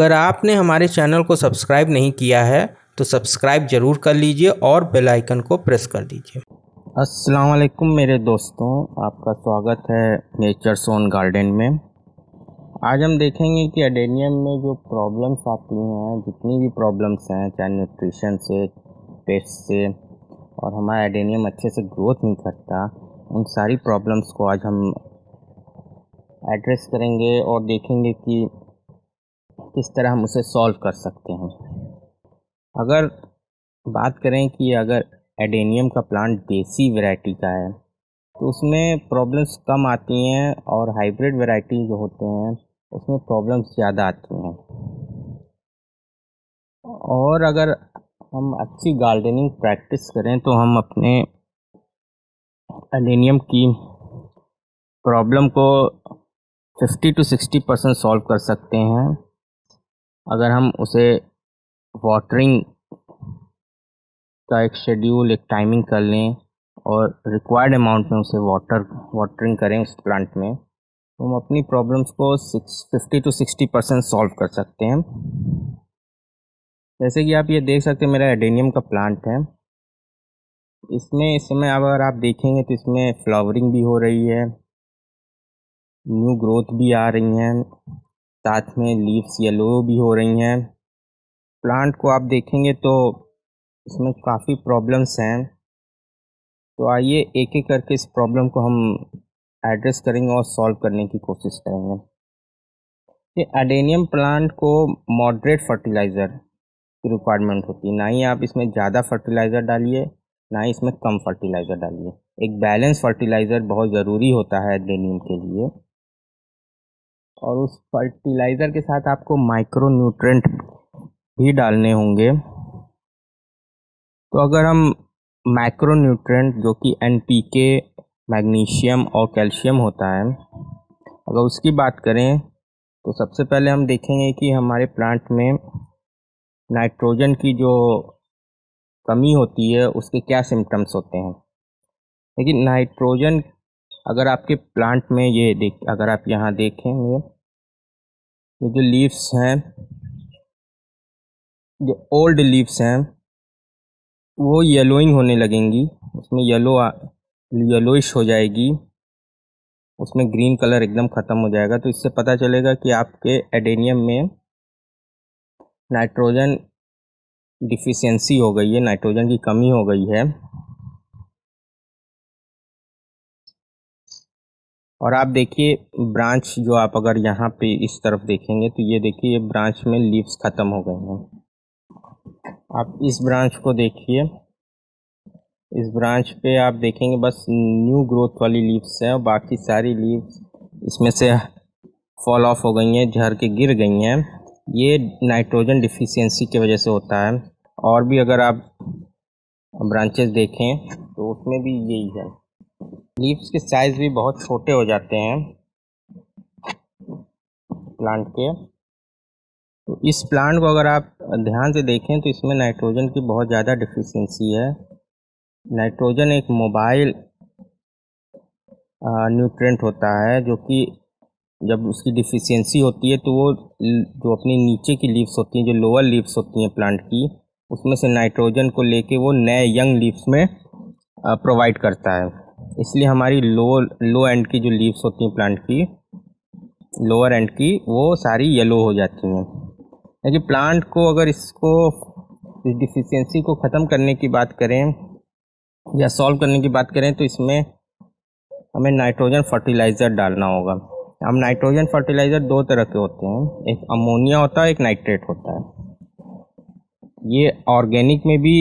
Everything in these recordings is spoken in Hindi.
अगर आपने हमारे चैनल को सब्सक्राइब नहीं किया है तो सब्सक्राइब ज़रूर कर लीजिए और बेल आइकन को प्रेस कर दीजिए। अस्सलाम वालेकुम मेरे दोस्तों, आपका स्वागत है नेचर्स ओन गार्डन में। आज हम देखेंगे कि एडेनियम में जो प्रॉब्लम्स आती हैं, जितनी भी प्रॉब्लम्स हैं, चाहे न्यूट्रिशन से, पेस्ट से, और हमारा एडेनियम अच्छे से ग्रोथ नहीं करता, उन सारी प्रॉब्लम्स को आज हम एड्रेस करेंगे और देखेंगे कि किस तरह हम उसे सॉल्व कर सकते हैं। अगर बात करें कि अगर एडेनियम का प्लांट देसी वैरायटी का है तो उसमें प्रॉब्लम्स कम आती हैं, और हाइब्रिड वैरायटी जो होते हैं उसमें प्रॉब्लम्स ज़्यादा आती हैं। और अगर हम अच्छी गार्डनिंग प्रैक्टिस करें तो हम अपने एडेनियम की प्रॉब्लम को 50 to 60% सॉल्व कर सकते हैं अगर हम उसे वाटरिंग का एक शेड्यूल, एक टाइमिंग कर लें और रिक्वायर्ड अमाउंट में उसे वाटरिंग करें उस प्लांट में, तो हम अपनी प्रॉब्लम्स को 50 to 60% सॉल्व कर सकते हैं। जैसे कि आप ये देख सकते हैं, मेरा एडेनियम का प्लांट है। इसमें इस समय अगर आप देखेंगे तो इसमें फ्लावरिंग भी हो रही है, न्यू ग्रोथ भी आ रही हैं, साथ में लीव्स येलो भी हो रही हैं। प्लांट को आप देखेंगे तो इसमें काफ़ी प्रॉब्लम्स हैं। तो आइए एक एक करके इस प्रॉब्लम को हम एड्रेस करेंगे और सॉल्व करने की कोशिश करेंगे। ये एडेनियम प्लांट को मॉडरेट फर्टिलाइज़र की रिक्वायरमेंट होती है। ना ही आप इसमें ज़्यादा फर्टिलाइज़र डालिए, ना ही इसमें कम फर्टिलाइज़र डालिए। एक बैलेंस फर्टिलाइज़र बहुत ज़रूरी होता है एडेनियम के लिए। और उस फर्टिलाइज़र के साथ आपको माइक्रो न्यूट्रेंट भी डालने होंगे। तो अगर हम माइक्रो न्यूट्रेंट जो कि NPK, मैग्नीशियम और कैल्शियम होता है, अगर उसकी बात करें तो सबसे पहले हम देखेंगे कि हमारे प्लांट में नाइट्रोजन की जो कमी होती है उसके क्या सिम्टम्स होते हैं। लेकिन नाइट्रोजन अगर आपके प्लांट में अगर आप यहाँ देखेंगे, ये जो लीव्स हैं, जो ओल्ड लीव्स हैं, वो येलोइंग होने लगेंगी, उसमें येलोइश हो जाएगी, उसमें ग्रीन कलर एकदम ख़त्म हो जाएगा। तो इससे पता चलेगा कि आपके एडेनियम में नाइट्रोजन डिफिशियंसी हो गई है, नाइट्रोजन की कमी हो गई है। और आप देखिए ब्रांच, जो आप अगर यहाँ पे इस तरफ देखेंगे तो ये देखिए, ये ब्रांच में लीव्स ख़त्म हो गए हैं। आप इस ब्रांच को देखिए, इस ब्रांच पे आप देखेंगे बस न्यू ग्रोथ वाली लीव्स है, और बाकी सारी लीव्स इसमें से फॉल ऑफ हो गई हैं, झड़ के गिर गई हैं। ये नाइट्रोजन डिफिशियंसी की वजह से होता है। और भी अगर आप ब्रांचेस देखें तो उसमें भी यही है, लीव्स के साइज़ भी बहुत छोटे हो जाते हैं प्लांट के। तो इस प्लांट को अगर आप ध्यान से देखें तो इसमें नाइट्रोजन की बहुत ज़्यादा डिफिशियंसी है। नाइट्रोजन एक मोबाइल न्यूट्रेंट होता है, जो कि जब उसकी डिफिशियंसी होती है तो वो जो अपनी नीचे की लीव्स होती हैं, जो लोअर लीव्स होती हैं प्लांट की, उसमें से नाइट्रोजन को लेके वो नए यंग लीव्स में प्रोवाइड करता है। इसलिए हमारी लो एंड की जो लीव्स होती हैं प्लांट की, लोअर एंड की, वो सारी येलो हो जाती हैं। लेकिन प्लांट को अगर इस डिफिशियंसी को ख़त्म करने की बात करें या सॉल्व करने की बात करें तो इसमें हमें नाइट्रोजन फर्टिलाइज़र डालना होगा। अब नाइट्रोजन फर्टिलाइज़र दो तरह के होते हैं, एक अमोनिया होता है, एक नाइट्रेट होता है। ये ऑर्गेनिक में भी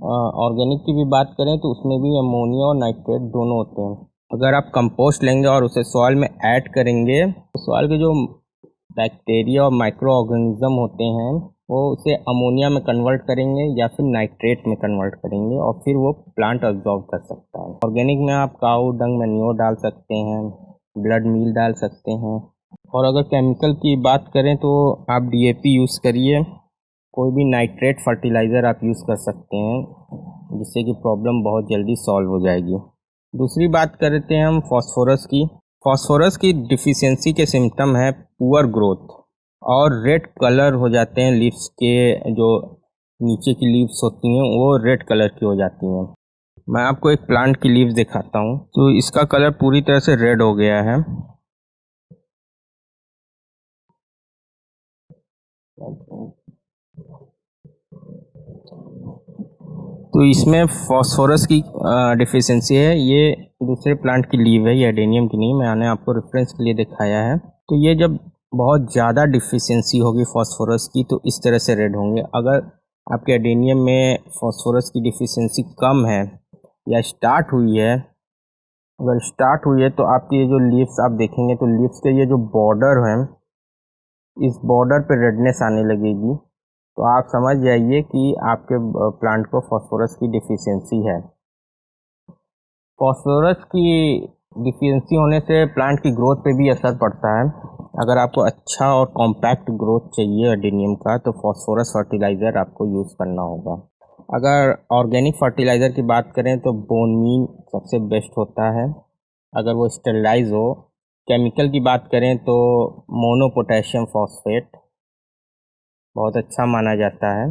ऑर्गेनिक की भी बात करें तो उसमें भी अमोनिया और नाइट्रेट दोनों होते हैं। अगर आप कंपोस्ट लेंगे और उसे सॉइल में ऐड करेंगे तो सॉइल के जो बैक्टीरिया और माइक्रो ऑर्गेनिज्म होते हैं वो उसे अमोनिया में कन्वर्ट करेंगे या फिर नाइट्रेट में कन्वर्ट करेंगे, और फिर वो प्लांट अब्जॉर्ब कर सकता है। ऑर्गेनिक में आप काऊ डंग मैन्योर डाल सकते हैं, ब्लड मील डाल सकते हैं। और अगर केमिकल की बात करें तो आप DAP यूज़ करिए, कोई भी नाइट्रेट फर्टिलाइज़र आप यूज़ कर सकते हैं, जिससे कि प्रॉब्लम बहुत जल्दी सॉल्व हो जाएगी। दूसरी बात करते हैं हम फास्फोरस की। फास्फोरस की डिफिशियंसी के सिम्टम है पुअर ग्रोथ, और रेड कलर हो जाते हैं लीव्स के, जो नीचे की लीव्स होती हैं वो रेड कलर की हो जाती हैं। मैं आपको एक प्लांट की लीव्स दिखाता हूँ। तो इसका कलर पूरी तरह से रेड हो गया है। तो इसमें फॉस्फोरस की डिफिशियंसी है। ये दूसरे प्लांट की लीव है, ये एडेनियम की नहीं, मैंने आपको रेफरेंस के लिए दिखाया है। तो ये जब बहुत ज़्यादा डिफिशियंसी होगी फॉस्फोरस की तो इस तरह से रेड होंगे। अगर आपके एडेनियम में फॉस्फोरस की डिफिशियंसी कम है या स्टार्ट हुई है, अगर स्टार्ट हुई है तो आपकी ये जो लीव्स आप देखेंगे तो लीव्स के ये जो बॉर्डर है, इस बॉर्डर पे रेडनेस आने लगेगी। तो आप समझ जाइए कि आपके प्लांट को फॉस्फोरस की डिफिशियंसी है। फॉस्फोरस की डिफिशियंसी होने से प्लांट की ग्रोथ पे भी असर पड़ता है। अगर आपको अच्छा और कॉम्पैक्ट ग्रोथ चाहिए एडेनियम का तो फॉस्फोरस फर्टिलाइज़र आपको यूज़ करना होगा। अगर ऑर्गेनिक फर्टिलाइज़र की बात करें तो बोन मील सबसे बेस्ट होता है, अगर वो स्टेरलाइज हो। केमिकल की बात करें तो मोनो पोटेशियम फॉस्फेट बहुत अच्छा माना जाता है।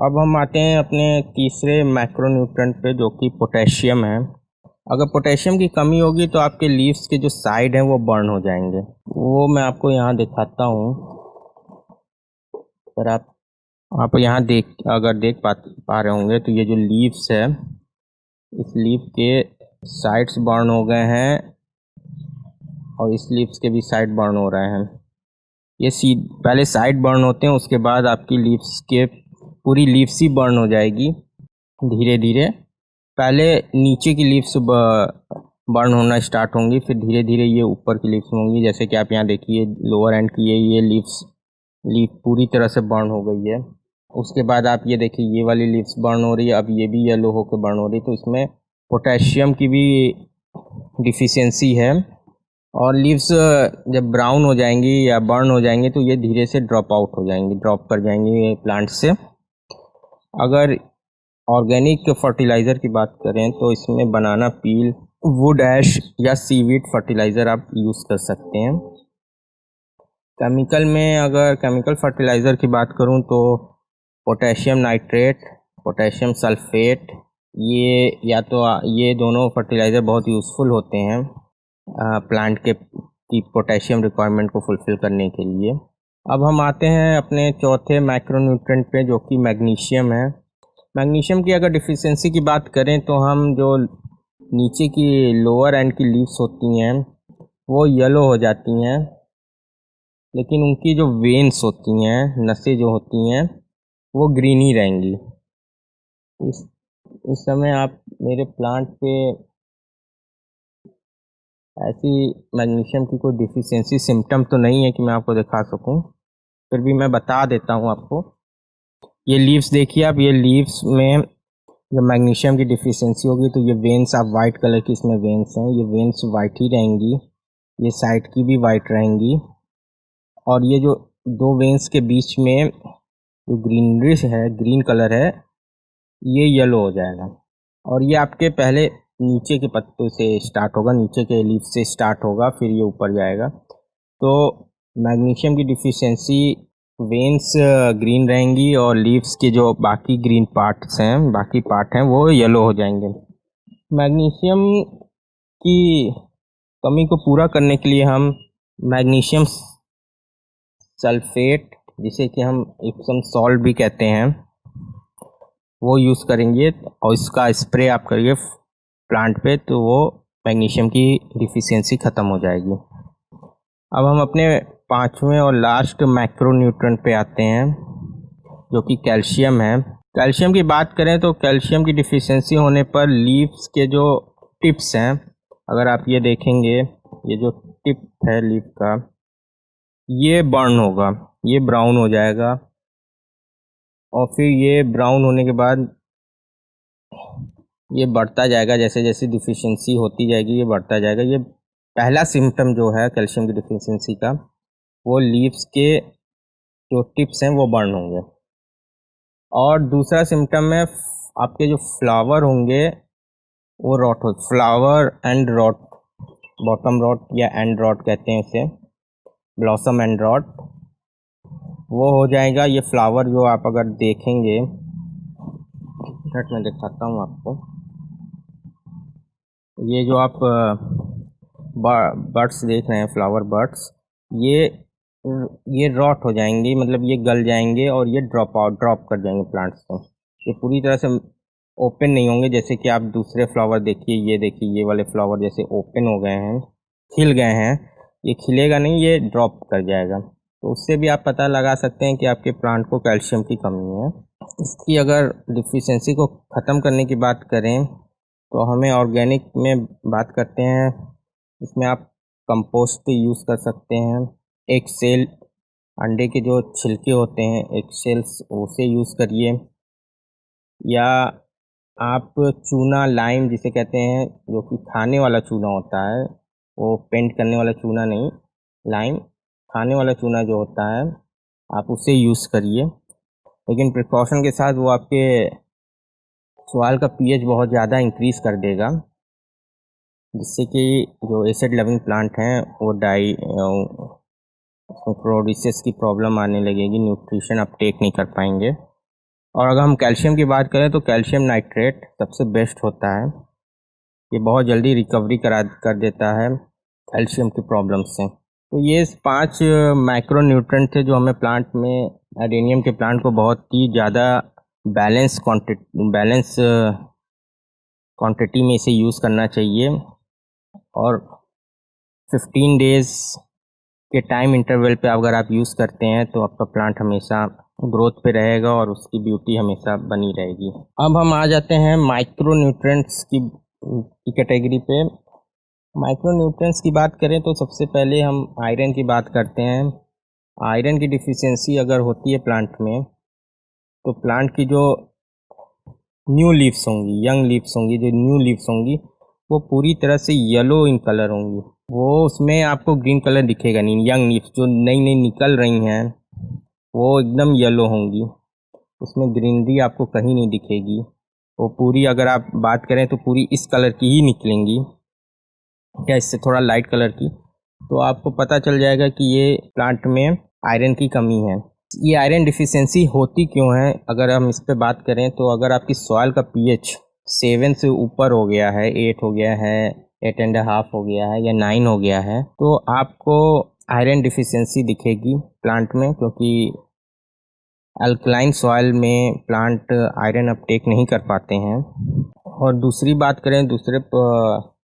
अब हम आते हैं अपने तीसरे मैक्रोन्यूट्रेंट पे जो कि पोटेशियम है। अगर पोटेशियम की कमी होगी तो आपके लीव्स के जो साइड हैं वो बर्न हो जाएंगे। वो मैं आपको यहाँ दिखाता हूँ। पर आप यहाँ अगर देख पा रहे होंगे तो ये जो लीव्स है, इस लीव के साइड्स बर्न हो गए हैं और इस लीव्स के भी साइड बर्न हो रहे हैं। ये पहले साइड बर्न होते हैं, उसके बाद आपकी लीव्स के पूरी लीव्स ही बर्न हो जाएगी धीरे धीरे। पहले नीचे की लीव्स बर्न होना स्टार्ट होंगी, फिर धीरे धीरे ये ऊपर की लीव्स होंगी। जैसे कि आप यहाँ देखिए लोअर एंड की ये लीफ पूरी तरह से बर्न हो गई है। उसके बाद आप ये देखिए ये वाली लीव्स बर्न हो रही है, अब ये भी येलो होकर बर्न हो रही है। तो इसमें पोटेशियम की भी डिफिशियंसी है। और लीव्स जब ब्राउन हो जाएंगी या बर्न हो जाएंगी तो ये धीरे से ड्रॉप आउट हो जाएंगी, ड्रॉप कर जाएंगी प्लांट से। अगर ऑर्गेनिक फर्टिलाइज़र की बात करें तो इसमें बनाना पील, वुड ऐश या सीवीड फर्टिलाइज़र आप यूज़ कर सकते हैं। केमिकल में अगर केमिकल फर्टिलाइज़र की बात करूं तो पोटेशियम नाइट्रेट, पोटेशियम सल्फेट, ये ये दोनों फर्टिलाइज़र बहुत यूज़फुल होते हैं प्लांट की पोटेशियम रिक्वायरमेंट को फुलफ़िल करने के लिए। अब हम आते हैं अपने चौथे मैक्रोन्यूट्रेंट पे जो कि मैग्नीशियम है। मैग्नीशियम की अगर डिफिशियंसी की बात करें तो हम जो नीचे की लोअर एंड की लीव्स होती हैं वो येलो हो जाती हैं, लेकिन उनकी जो वेन्स होती हैं, नसें जो होती हैं वो ग्रीन ही रहेंगी। इस इस समय आप मेरे प्लांट पे ऐसी मैग्नीशियम की कोई डिफिशियंसी सिम्टम तो नहीं है कि मैं आपको दिखा सकूं, फिर भी मैं बता देता हूं आपको। ये लीव्स देखिए आप, ये लीव्स में जब मैग्नीशियम की डिफिशियंसी होगी तो ये वेन्स आप वाइट कलर की इसमें वेन्स हैं, ये वेन्स वाइट ही रहेंगी, ये साइड की भी वाइट रहेंगी। और ये जो दो वेन्स के बीच में जो ग्रीनरिश है, ग्रीन कलर है, ये येलो हो जाएगा। और ये आपके पहले नीचे के पत्तों से स्टार्ट होगा, नीचे के लीफ से स्टार्ट होगा, फिर ये ऊपर जाएगा। तो मैग्नीशियम की डिफिशियंसी वेन्स ग्रीन रहेंगी और लीव्स के जो बाकी ग्रीन पार्ट्स हैं, बाकी पार्ट हैं वो येलो हो जाएंगे। मैग्नीशियम की कमी को पूरा करने के लिए हम मैग्नीशियम सल्फेट, जिसे कि हम इप्सम सॉल्ट भी कहते हैं, वो यूज़ करेंगे और इसका स्प्रे आप करिए प्लांट पे तो वो मैग्नीशियम की डिफिशियंसी ख़त्म हो जाएगी। अब हम अपने पांचवें और लास्ट मैक्रोन्यूट्रेंट पे आते हैं जो कि कैल्शियम है। कैल्शियम की बात करें तो कैल्शियम की डिफिशियंसी होने पर लीव्स के जो टिप्स हैं, अगर आप ये देखेंगे, ये जो टिप है लीफ का, ये बर्न होगा, ये ब्राउन हो जाएगा। और फिर ये ब्राउन होने के बाद ये बढ़ता जाएगा, जैसे जैसे डिफिशियंसी होती जाएगी ये बढ़ता जाएगा। ये पहला सिम्टम जो है कैल्शियम की डिफिशियंसी का, वो लीव्स के जो टिप्स हैं वो बर्न होंगे। और दूसरा सिम्टम है आपके जो फ्लावर होंगे वो flower end rot, bottom rot या एंड रॉट कहते हैं उसे, ब्लॉसम एंड रॉट। वो हो जाएगा। ये फ्लावर जो आप अगर देखेंगे, मिनट में दिखाता हूँ आपको। ये जो आप बर्ड्स देख रहे हैं, फ्लावर बर्ड्स, ये ये रॉट हो जाएंगे, मतलब ये गल जाएंगे और ये ड्रॉप कर जाएंगे प्लांट्स से। ये पूरी तरह से ओपन नहीं होंगे, जैसे कि आप दूसरे फ्लावर देखिए, ये देखिए, ये वाले फ्लावर जैसे ओपन हो गए हैं, खिल गए हैं। ये खिलेगा नहीं, ये ड्रॉप कर जाएगा। तो उससे भी आप पता लगा सकते हैं कि आपके प्लांट को कैल्शियम की कमी है। इसकी अगर डिफिशियंसी को ख़त्म करने की बात करें तो हमें ऑर्गेनिक में बात करते हैं, इसमें आप कंपोस्ट यूज़ कर सकते हैं। एक सेल अंडे के जो छिलके होते हैं, एक सेल्स, उसे यूज़ करिए। या आप चूना लाइम जिसे कहते हैं, जो कि खाने वाला चूना होता है, वो पेंट करने वाला चूना नहीं, लाइम खाने वाला चूना जो होता है, आप उसे यूज़ करिए। लेकिन प्रिकॉशन के साथ वो आपके सॉइल का पीएच बहुत ज़्यादा इंक्रीज़ कर देगा, जिससे कि जो एसिड लविंग प्लांट हैं वो क्लोरोसिस की प्रॉब्लम आने लगेगी, न्यूट्रिशन अपटेक नहीं कर पाएंगे। और अगर हम कैल्शियम की बात करें तो कैल्शियम नाइट्रेट सबसे बेस्ट होता है। ये बहुत जल्दी रिकवरी कर देता है कैल्शियम की प्रॉब्लम से। तो ये 5 माइक्रो न्यूट्रेंट थे जो हमें प्लांट में, एडेनियम के प्लांट को बहुत ही ज़्यादा बैलेंस क्वांटिटी में इसे यूज़ करना चाहिए। और 15 डेज़ के टाइम इंटरवल पे अगर आप यूज़ करते हैं तो आपका प्लांट हमेशा ग्रोथ पे रहेगा और उसकी ब्यूटी हमेशा बनी रहेगी। अब हम आ जाते हैं माइक्रो न्यूट्रेंट्स की कैटेगरी पे। माइक्रो न्यूट्रेंट्स की बात करें तो सबसे पहले हम आयरन की बात करते हैं। आयरन की डिफिशियंसी अगर होती है प्लांट में, तो प्लांट की जो न्यू लीव्स होंगी, यंग लीव्स होंगी, जो न्यू लीव्स होंगी, वो पूरी तरह से येलो इन कलर होंगी। वो उसमें आपको ग्रीन कलर दिखेगा नहीं। यंग लीव्स जो नई नई निकल रही हैं वो एकदम येलो होंगी, उसमें ग्रीनरी आपको कहीं नहीं दिखेगी। वो पूरी, अगर आप बात करें तो पूरी इस कलर की ही निकलेंगी, या इससे थोड़ा लाइट कलर की। तो आपको पता चल जाएगा कि ये प्लांट में आयरन की कमी है। ये आयरन डिफिशियंसी होती क्यों है, अगर हम इस पर बात करें तो अगर आपकी सॉइल का पीएच 7 से ऊपर हो गया है, 8 हो गया है, 8.5 हो गया है, या 9 हो गया है, तो आपको आयरन डिफिशियंसी दिखेगी प्लांट में, क्योंकि अल्कलाइन सॉइल में प्लांट आयरन अपटेक नहीं कर पाते हैं। और दूसरी बात करें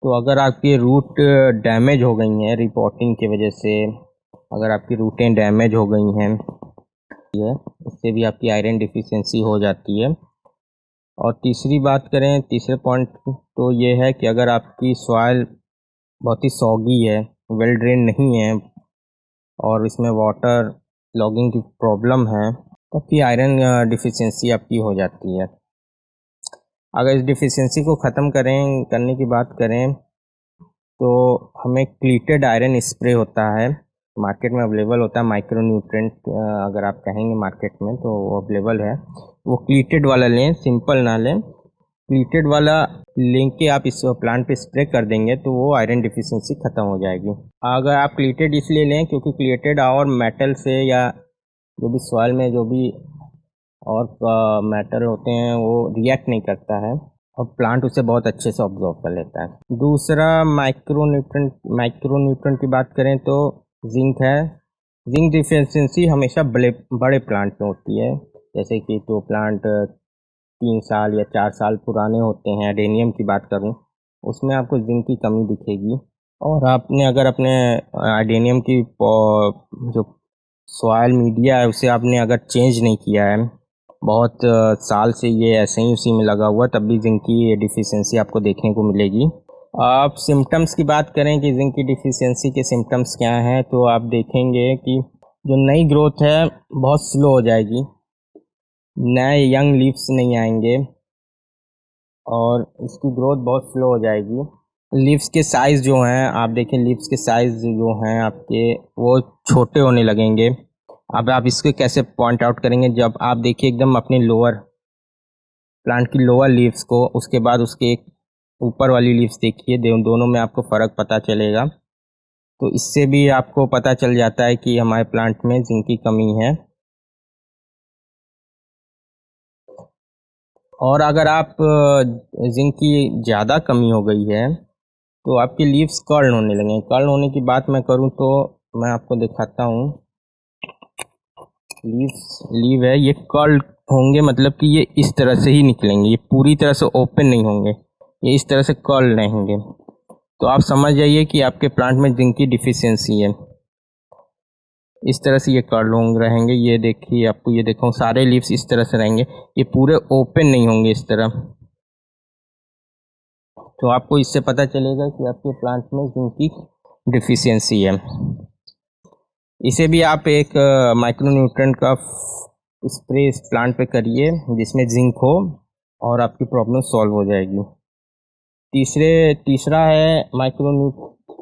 तो अगर आपकी रूट डैमेज हो गई हैं रिपोर्टिंग की वजह से, अगर आपकी रूटें डैमेज हो गई हैं, इससे भी आपकी आयरन डिफिशियंसी हो जाती है। और तीसरी बात करें, तीसरे पॉइंट, तो ये है कि अगर आपकी सॉइल बहुत ही सॉगी है, वेल ड्रेन नहीं है, और इसमें वाटर लॉगिंग की प्रॉब्लम है, तब भी आयरन डिफिशियंसी आपकी हो जाती है। अगर इस डिफिशियंसी को ख़त्म करने की बात करें तो हमें क्लीटेड आयरन स्प्रे होता है, मार्केट में अवेलेबल होता है। माइक्रो न्यूट्रेंट अगर आप कहेंगे मार्केट में तो वो अवेलेबल है। वो क्लीटेड वाला लें, सिंपल ना लें, क्लीटेड वाला लेके आप इस प्लांट पे स्प्रे कर देंगे तो वो आयरन डिफिशियंसी ख़त्म हो जाएगी। अगर आप क्लीटेड इसलिए लें क्योंकि क्लीटेड और मेटल से, या जो भी सॉइल में जो भी और मेटल होते हैं, वो रिएक्ट नहीं करता है और प्लांट उसे बहुत अच्छे से ऑब्जॉर्व कर लेता है। दूसरा माइक्रो न्यूट्रेंट की बात करें तो जिंक है। जिंक डिफिशियंसी हमेशा बड़े प्लांट में होती है, जैसे कि तो प्लांट 3 साल या 4 साल पुराने होते हैं, एडेनियम की बात करूं, उसमें आपको जिंक की कमी दिखेगी। और आपने अगर अपने एडेनियम की जो सॉइल मीडिया है उसे आपने अगर चेंज नहीं किया है, बहुत साल से ये ऐसे ही उसी में लगा हुआ, तब भी जिंक की डिफिशियंसी आपको देखने को मिलेगी। आप सिम्टम्स की बात करें कि जिंक की डिफिशियंसी के सिम्टम्स क्या हैं, तो आप देखेंगे कि जो नई ग्रोथ है बहुत स्लो हो जाएगी, नए यंग लीव्स नहीं आएंगे, और इसकी ग्रोथ बहुत स्लो हो जाएगी। लीव्स के साइज़ जो हैं, आप देखें लीव्स के साइज़ जो हैं आपके, वो छोटे होने लगेंगे। अब आप इसको कैसे पॉइंट आउट करेंगे, जब आप देखिए एकदम अपने प्लांट की लोअर लीव्स को, उसके बाद उसके एक ऊपर वाली लीव्स देखिए, दोनों में आपको फ़र्क पता चलेगा। तो इससे भी आपको पता चल जाता है कि हमारे प्लांट में जिंक की कमी है। और अगर आप जिंक की ज़्यादा कमी हो गई है तो आपके लीव्स कर्ल होने लगेंगे। कर्ल होने की बात मैं करूं तो मैं आपको दिखाता हूं। लीव है, ये कर्ल होंगे, मतलब कि ये इस तरह से ही निकलेंगे, ये पूरी तरह से ओपन नहीं होंगे, ये इस तरह से कर्ल रहेंगे। तो आप समझ जाइए कि आपके प्लांट में जिंक की डिफिशियंसी है। इस तरह से ये कर्ल होंगे रहेंगे। ये देखिए, आपको ये देखो सारे लीव्स इस तरह से रहेंगे, ये पूरे ओपन नहीं होंगे इस तरह। तो आपको इससे पता चलेगा कि आपके प्लांट में जिंक की डिफिशियंसी है। इसे भी आप एक माइक्रोन्यूट्रेंट का स्प्रे इस प्लांट पे करिए जिसमें जिंक हो, और आपकी प्रॉब्लम सॉल्व हो जाएगी। तीसरा है माइक्रोन्यूट्रेंट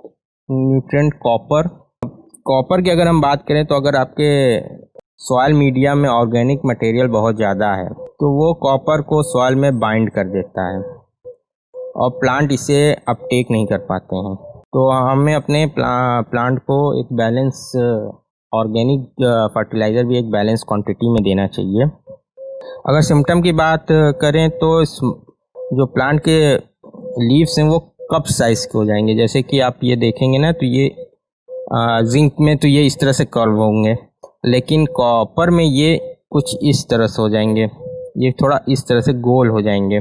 कॉपर। कॉपर की अगर हम बात करें तो अगर आपके सॉइल मीडिया में ऑर्गेनिक मटेरियल बहुत ज़्यादा है तो वो कॉपर को सॉइल में बाइंड कर देता है और प्लांट इसे अपटेक नहीं कर पाते हैं। तो हमें अपने प्लांट को एक बैलेंस ऑर्गेनिक फर्टिलाइज़र भी एक बैलेंस क्वांटिटी में देना चाहिए। अगर सिम्टम की बात करें तो जो प्लांट के लीव्स हैं वो कप साइज़ के हो जाएंगे। जैसे कि आप ये देखेंगे ना, तो ये जिंक में तो ये इस तरह से कर्व होंगे, लेकिन कॉपर में ये कुछ इस तरह से हो जाएंगे, ये थोड़ा इस तरह से गोल हो जाएंगे,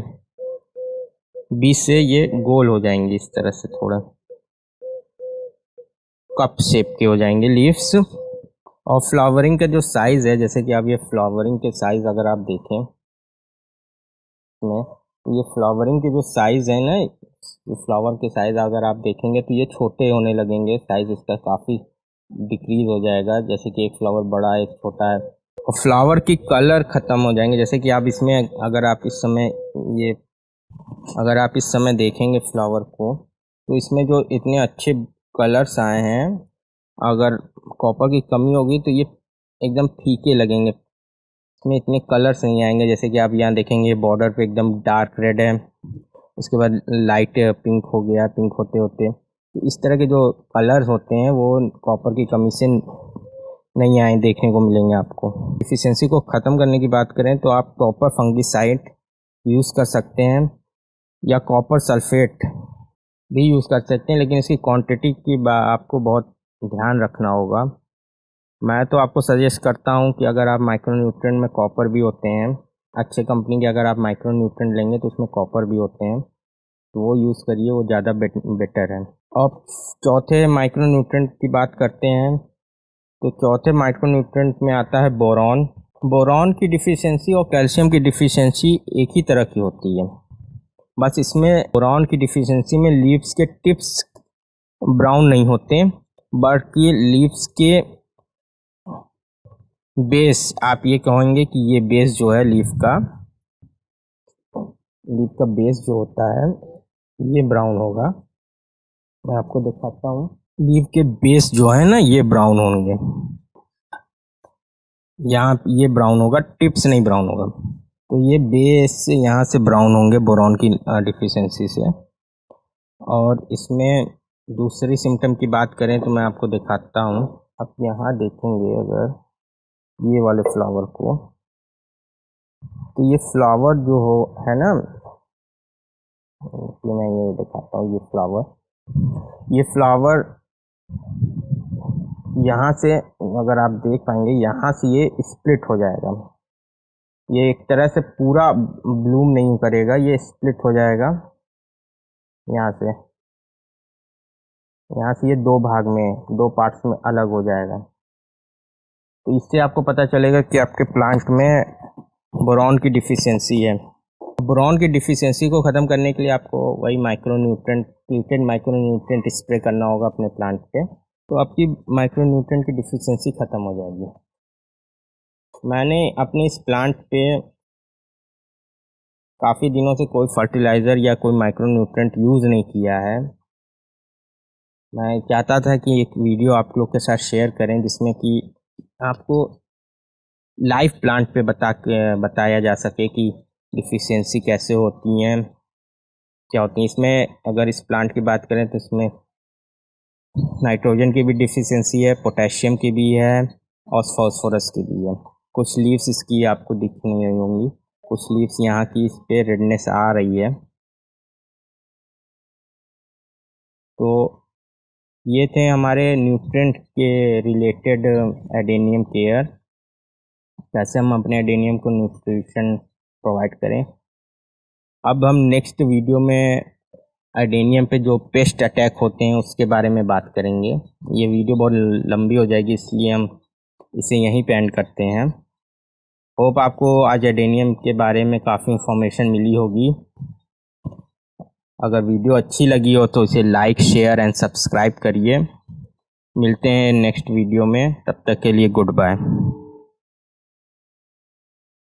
बीच से ये गोल हो जाएंगे, इस तरह से थोड़ा कप शेप के हो जाएंगे लीव्स। और फ्लावरिंग का जो साइज़ है, जैसे कि आप ये फ्लावरिंग के साइज़ अगर आप देखें में, ये फ्लावरिंग के जो साइज़ है ना, ये फ्लावर के साइज़ अगर आप देखेंगे तो ये छोटे होने लगेंगे, साइज़ इसका काफ़ी डिक्रीज़ हो जाएगा। जैसे कि एक फ्लावर बड़ा है, एक छोटा है, और फ्लावर की कलर ख़त्म हो जाएंगे। जैसे कि आप इसमें अगर आप इस समय देखेंगे फ्लावर को, तो इसमें जो इतने अच्छे कलर्स आए हैं, अगर कॉपर की कमी होगी तो ये एकदम फीके लगेंगे, इसमें इतने कलर्स नहीं आएंगे। जैसे कि आप यहाँ देखेंगे बॉर्डर पे एकदम डार्क रेड है, उसके बाद लाइट पिंक हो गया, पिंक होते होते, तो इस तरह के जो कलर्स होते हैं वो कॉपर की कमी से नहीं आए देखने को मिलेंगे आपको। डिफिशियंसी को ख़त्म करने की बात करें तो आप कॉपर फंगिसाइड यूज़ कर सकते हैं या कॉपर सल्फेट भी यूज़ कर सकते हैं, लेकिन इसकी क्वांटिटी की आपको बहुत ध्यान रखना होगा। मैं तो आपको सजेस्ट करता हूँ कि अगर आप माइक्रोन्यूट्रेंट में कॉपर भी होते हैं, अच्छे कंपनी के अगर आप माइक्रोन्यूट्रेंट लेंगे तो उसमें कॉपर भी होते हैं, तो वो यूज़ करिए, वो ज़्यादा बेटर है। अब चौथे माइक्रोन्यूट्रेंट की बात करते हैं, तो चौथे माइक्रोन्यूट्रेंट में आता है बोरॉन। बोरॉन की डिफिशियंसी और कैल्शियम की डिफिशियंसी एक ही तरह की होती है, बस इसमें बोरॉन की डिफिशियंसी में लीव्स के टिप्स ब्राउन नहीं होते, बल्कि लीव्स के बेस, आप ये कहेंगे कि ये बेस जो है लीफ का बेस जो होता है ये ब्राउन होगा। मैं आपको दिखाता हूँ, लीफ के बेस जो है ना ये ब्राउन होंगे, यहाँ ये ब्राउन होगा, टिप्स नहीं ब्राउन होगा। तो ये बेस यहाँ से ब्राउन होंगे बोरॉन की डिफिशियंसी से। और इसमें दूसरी सिम्टम की बात करें तो मैं आपको दिखाता हूँ। आप यहाँ देखेंगे अगर ये वाले फ्लावर को, तो ये फ्लावर जो हो है ना, मैं ये दिखाता हूँ, ये फ्लावर यहाँ से अगर आप देख पाएंगे, यहाँ से ये स्प्लिट हो जाएगा, ये एक तरह से पूरा ब्लूम नहीं करेगा, ये स्प्लिट हो जाएगा यहाँ से ये दो भाग में, दो पार्ट्स में अलग हो जाएगा। तो इससे आपको पता चलेगा कि आपके प्लांट में बोरॉन की डिफिशियंसी है। बोरॉन की डिफिशियंसी को ख़त्म करने के लिए आपको वही ट्रीटेड माइक्रोन्यूट्रेंट स्प्रे करना होगा अपने प्लांट पे, तो आपकी माइक्रोन्यूट्रेंट की डिफिशियंसी ख़त्म हो जाएगी। मैंने अपने इस प्लांट पे काफ़ी दिनों से कोई फर्टिलाइज़र या कोई माइक्रोन्यूट्रेंट यूज़ नहीं किया है। मैं चाहता था कि एक वीडियो आप लोग के साथ शेयर करें जिसमें कि आपको लाइव प्लांट पे बताया जा सके कि डिफिशियंसी कैसे होती हैं, क्या होती हैं। इसमें अगर इस प्लांट की बात करें तो इसमें नाइट्रोजन की भी डिफिशियंसी है, पोटेशियम की भी है और फास्फोरस की भी है। कुछ लीव्स इसकी आपको दिख नहीं रही होंगी, कुछ लीव्स यहाँ की इस पे रेडनेस आ रही है। तो ये थे हमारे न्यूट्रिएंट के रिलेटेड एडेनियम केयर, कैसे हम अपने एडेनियम को न्यूट्रिशन प्रोवाइड करें। अब हम नेक्स्ट वीडियो में एडेनियम पे जो पेस्ट अटैक होते हैं उसके बारे में बात करेंगे। ये वीडियो बहुत लंबी हो जाएगी, इसलिए हम इसे यहीं पे एंड करते हैं। होप आपको आज एडेनियम के बारे में काफ़ी इन्फॉर्मेशन मिली होगी। अगर वीडियो अच्छी लगी हो तो इसे लाइक, शेयर एंड सब्सक्राइब करिए। मिलते हैं नेक्स्ट वीडियो में, तब तक के लिए गुड बाय।